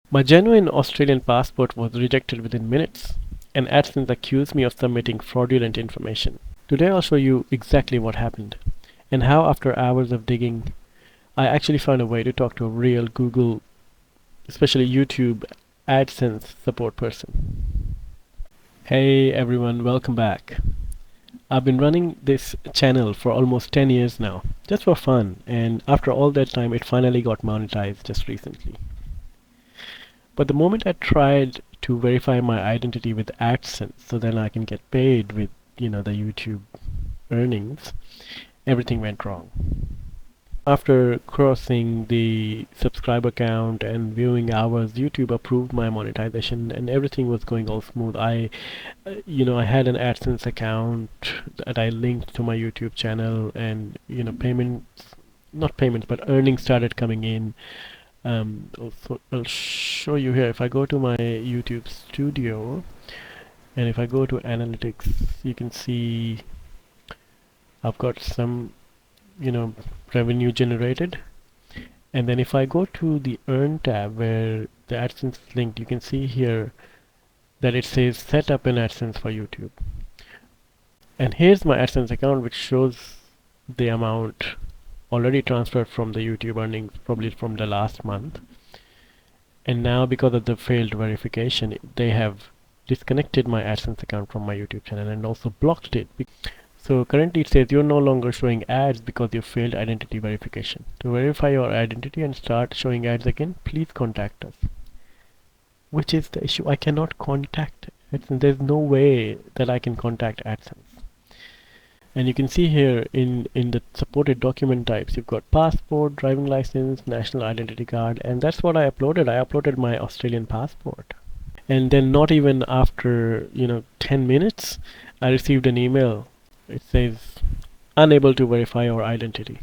My genuine Australian passport was rejected within minutes, and AdSense accused me of submitting fraudulent information. Today I'll show you exactly what happened, and how after hours of digging, I actually found a way to talk to a real Google, especially YouTube AdSense support person. Hey everyone, welcome back. I've been running this channel for almost 10 years now, just for fun, and after all that time it finally got monetized just recently. But the moment I tried to verify my identity with AdSense so then I can get paid with, the YouTube earnings, everything went wrong. After crossing the subscriber count and viewing hours, YouTube approved my monetization and everything was going all smooth. I had an AdSense account that I linked to my YouTube channel, and not payments, but earnings started coming in. Also, I'll show you here. If I go to my YouTube studio and if I go to analytics, you can see I've got some revenue generated. And then if I go to the earn tab where the AdSense is linked, you can see here that it says set up an AdSense for YouTube. And here's my AdSense account, which shows the amount already transferred from the YouTube earnings, probably from the last month. And now because of the failed verification, they have disconnected my AdSense account from my YouTube channel and also blocked it. So currently it says you're no longer showing ads because you failed identity verification. To verify your identity and start showing ads again, please contact us. Which is the issue. I cannot contact AdSense. There's no way that I can contact AdSense. And you can see here in the supported document types, you've got passport, driving license, national identity card, and that's what I uploaded. I uploaded my Australian passport. And then not even after 10 minutes, I received an email. It says unable to verify your identity.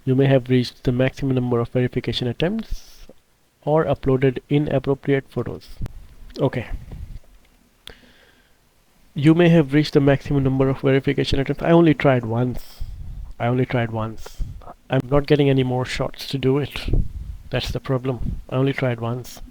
You may have reached the maximum number of verification attempts or uploaded inappropriate photos. Okay. You may have reached the maximum number of verification attempts. I only tried once. I'm not getting any more shots to do it. That's the problem. I only tried once.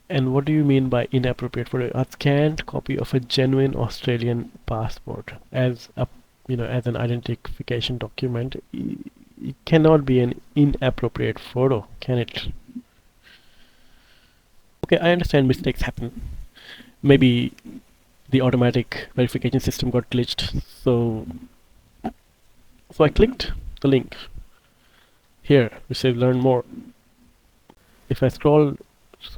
And what do you mean by inappropriate photo? A scanned copy of a genuine Australian passport as as an identification document. It cannot be an inappropriate photo, can it? Okay, I understand mistakes happen. Maybe the automatic verification system got glitched, so I clicked the link here which says learn more. If I scroll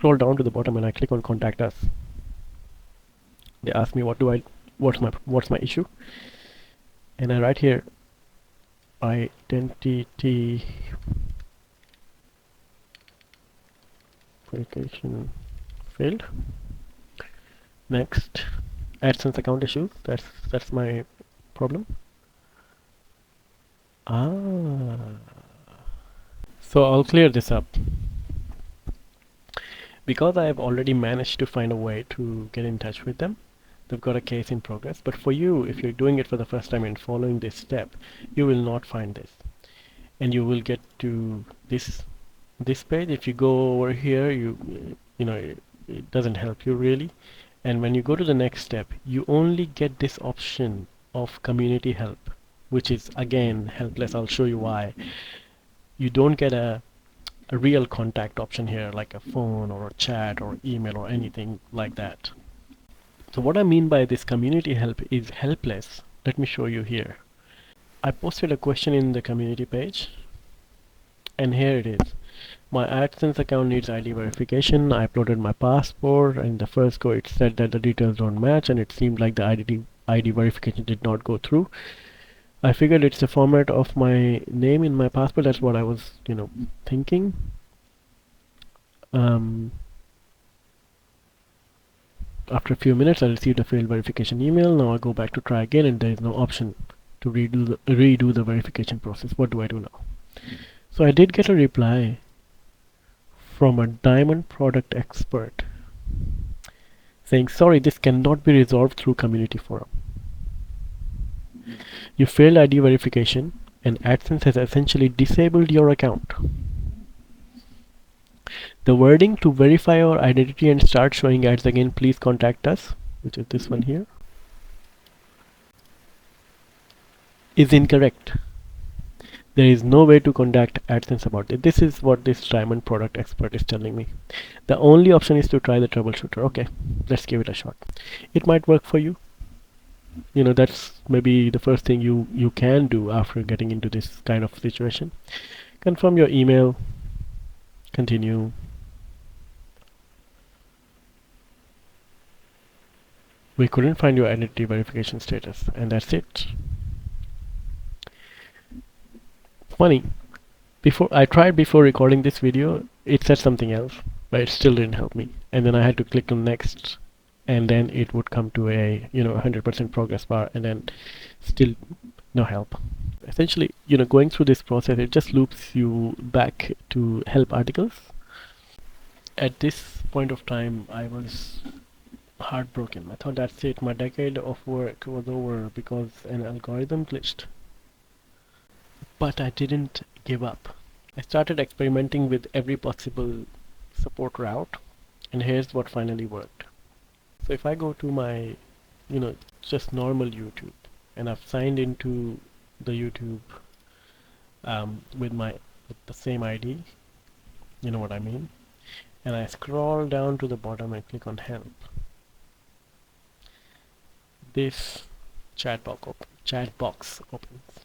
down to the bottom and I click on contact us, they ask me what's my issue, and I write here identity verification failed. Next, AdSense account issues. That's my problem. So I'll clear this up. Because I have already managed to find a way to get in touch with them, they've got a case in progress. But for you, if you're doing it for the first time and following this step, you will not find this, and you will get to this page. If you go over here, it doesn't help you really. And when you go to the next step, you only get this option of community help, which is again helpless. I'll show you why. You don't get a real contact option here, like a phone or a chat or email or anything like that. So what I mean by this community help is helpless. Let me show you here. I posted a question in the community page, and here it is. My AdSense account needs ID verification. I uploaded my passport, and in the first go it said that the details don't match, and it seemed like the ID verification did not go through. I figured it's the format of my name in my passport. That's what I was thinking. After a few minutes, I received a failed verification email. Now I go back to try again, and there is no option to redo the verification process. What do I do now? So I did get a reply from a diamond product expert saying, sorry, this cannot be resolved through community forum. You failed ID verification and AdSense has essentially disabled your account. The wording to verify our identity and start showing ads again, please contact us, which is this one here, is incorrect. There is no way to contact AdSense about it. This is what this Diamond product expert is telling me. The only option is to try the troubleshooter. Okay, let's give it a shot. It might work for you. You know, that's maybe the first thing you can do after getting into this kind of situation. Confirm your email, continue. We couldn't find your identity verification status, and that's it. Funny, before recording this video, it said something else, but it still didn't help me. And then I had to click on next, and then it would come to a 100% progress bar, and then still no help. Essentially, going through this process, it just loops you back to help articles. At this point of time, I was heartbroken. I thought that's it. My decade of work was over because an algorithm glitched. But I didn't give up. I started experimenting with every possible support route, and here's what finally worked. So if I go to my, just normal YouTube, and I've signed into the YouTube with the same ID, you know what I mean, and I scroll down to the bottom and click on help. This chat box opens,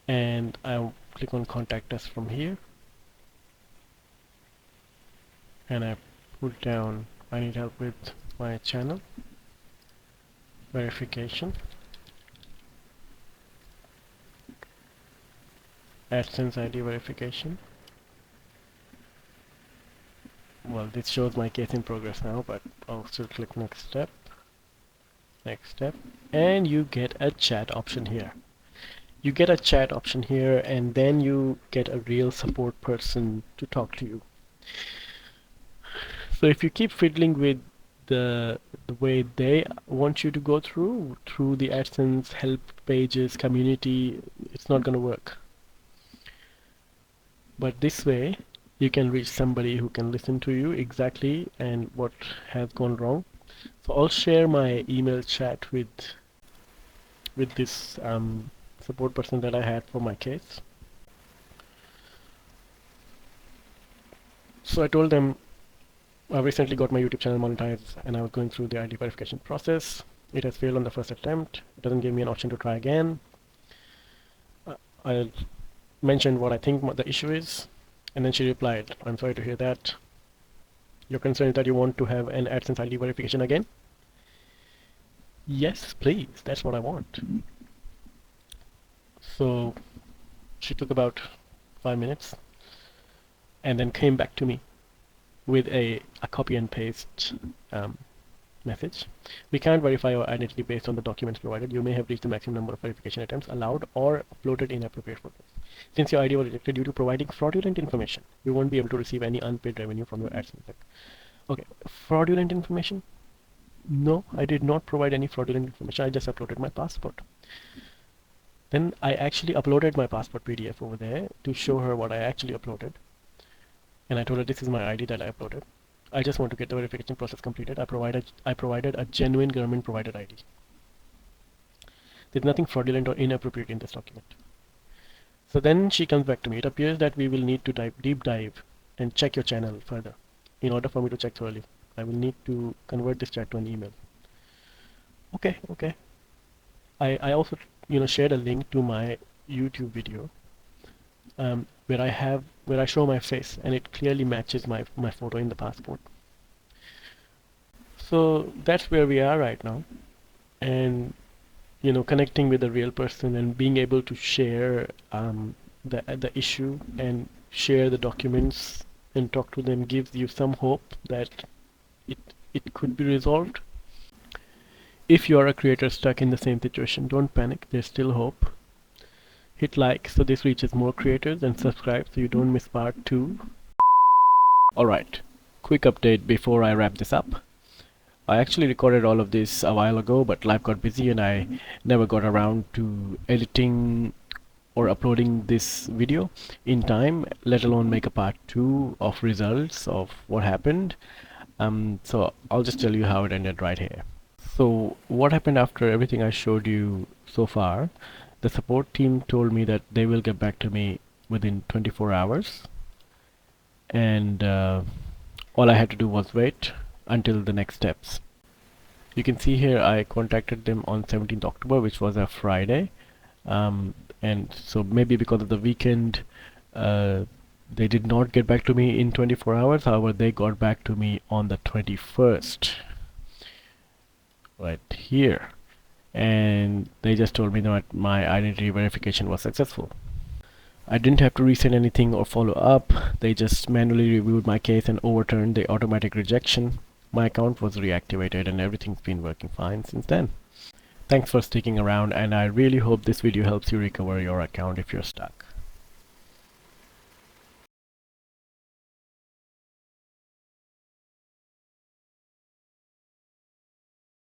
and I'll click on contact us from here, and I put down I need help with my channel verification, AdSense ID verification. Well, this shows my case in progress now, but I'll still click next step, and you get a chat option here. And then you get a real support person to talk to you. So if you keep fiddling with the way they want you to go through the AdSense help pages community, it's not going to work. But this way you can reach somebody who can listen to you exactly and what has gone wrong. So I'll share my email chat with this support person that I had for my case. So I told them I recently got my YouTube channel monetized and I was going through the ID verification process. It has failed on the first attempt. It doesn't give me an option to try again. I mentioned what I think the issue is, and then she replied, I'm sorry to hear that. Your concern is that you want to have an AdSense ID verification again? Yes, please, that's what I want. So she took about 5 minutes and then came back to me with a copy and paste message. We can't verify your identity based on the documents provided. You may have reached the maximum number of verification attempts allowed or uploaded inappropriate photos. Since your ID was rejected due to providing fraudulent information, you won't be able to receive any unpaid revenue from your AdSense. Okay, fraudulent information? No, I did not provide any fraudulent information. I just uploaded my passport. Then I actually uploaded my passport PDF over there to show her what I actually uploaded. And I told her this is my ID that I uploaded. I just want to get the verification process completed. I provided a genuine government provided ID. There's nothing fraudulent or inappropriate in this document. So then she comes back to me. It appears that we will need to deep dive and check your channel further. In order for me to check thoroughly, I will need to convert this chat to an email. Okay. I also shared a link to my YouTube video where I show my face and it clearly matches my photo in the passport. So that's where we are right now, and connecting with a real person and being able to share the issue and share the documents and talk to them gives you some hope that it could be resolved. If you are a creator stuck in the same situation, don't panic, there's still hope. Hit like so this reaches more creators, and subscribe so you don't miss part 2. Alright, quick update before I wrap this up. I actually recorded all of this a while ago, but life got busy and I never got around to editing or uploading this video in time, let alone make a part 2 of results of what happened. So I'll just tell you how it ended right here. So what happened after everything I showed you so far, the support team told me that they will get back to me within 24 hours, and all I had to do was wait until the next steps. You can see here I contacted them on 17th October, which was a Friday, and so maybe because of the weekend they did not get back to me in 24 hours. However, they got back to me on the 21st, right here, and they just told me that my identity verification was successful. I didn't have to resend anything or follow up. They just manually reviewed my case and overturned the automatic rejection. My account was reactivated and everything's been working fine since then. Thanks for sticking around, and I really hope this video helps you recover your account if you're stuck.